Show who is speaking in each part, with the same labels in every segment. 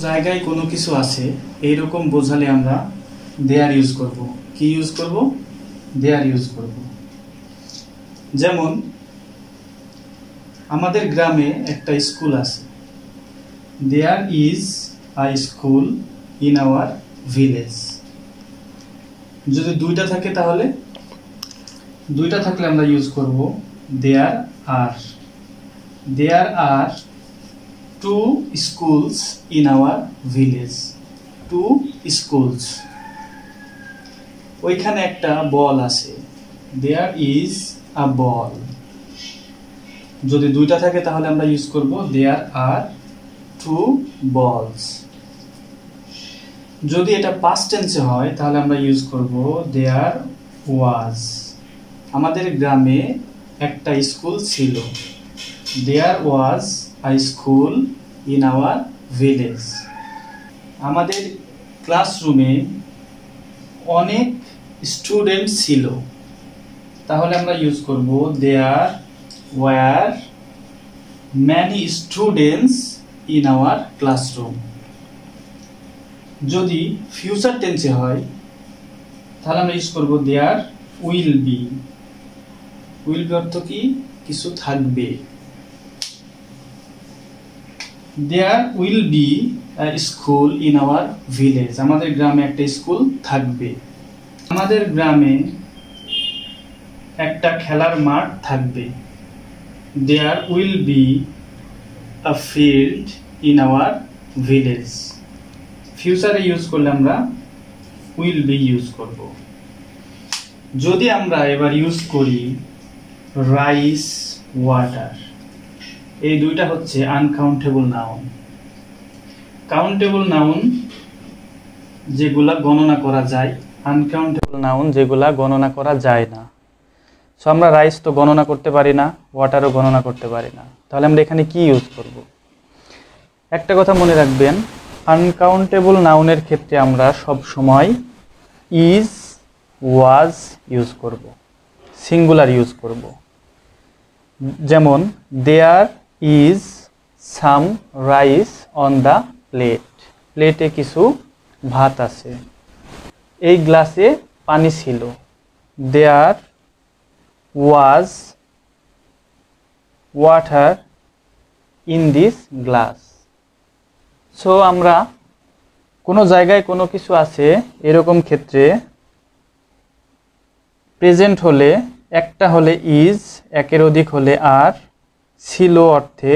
Speaker 1: জায়গায় কোনো কিছু আছে এইরকম বোঝালে আমরা দেয়ার ইউজ করব। কি ইউজ করব? দেয়ার ইউজ করব। যেমন আমাদের গ্রামে একটা স্কুল আছে। There is a school in our village. যদি দুইটা থাকে তাহলে দুইটা থাকলে আমরা ইউজ করব দেয়ার আর। দেয়ার আর two schools in our village. Two schools. ওইখানে একটা বল আছে। There is a ball. যদি দুইটা থাকে তাহলে আমরা ইউজ করব there are two balls. যদি এটা past tense হয় তাহলে আমরা ইউজ করব there was. আমাদের গ্রামে একটা স্কুল ছিল। There was a school in our village. আমাদের ক্লাসরুমে অনেক স্টুডেন্ট ছিল। তাহলে আমরা ইউজ করব there were many students in our classroom. যদি ফিউচার টেন্সে হয় তাহলে আমরা ইউজ করব there will be. will be অর্থ কি? কিছু থাকবে। There will be a school in our village. আমাদের গ্রামে একটা স্কুল থাকবে। আমাদের গ্রামে একটা খেলার মাঠ থাকবে। There will be a field in our village. ফিউচারে ইউজ করলে আমরা will be ইউজ করব। যদি আমরা এবার ইউজ করি রাইস ওয়াটার, এই দুইটা হচ্ছে আনকাউন্টেবল নাউন। কাউন্টেবল নাউন যেগুলা গণনা করা যায়, আনকাউন্টেবল নাউন যেগুলা গণনা করা যায় না। সো আমরা রাইস তো গণনা করতে পারি না, ওয়াটারও গণনা করতে পারি না। তাহলে আমরা এখানে কি ইউজ করব? একটা কথা মনে রাখবেন, আনকাউন্টেবল নাউনের ক্ষেত্রে আমরা সব সময় ইজ, ওয়াজ ইউজ করব, সিঙ্গুলার ইউজ করব। যেমন there is some rice on the plate. প্লেটে কিছু ভাত আছে। এই গ্লাসে পানি ছিল। There was water in this glass. So আমরা কোনো জায়গায় কোনো কিছু আছে এরকম ক্ষেত্রে প্রেজেন্ট হলে একটা হলে ইজ, একের অধিক হলে আর, ছিল অর্থে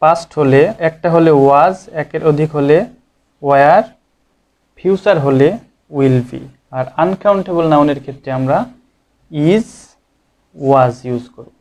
Speaker 1: পাস্ট হলে একটা হলে ওয়াজ, একের অধিক হলে ওয়ার, ফিউচার হলে উইল বি। আর আনকাউন্টেবল নাউনের ক্ষেত্রে আমরা ইজ, ওয়াজ ইউজ করব।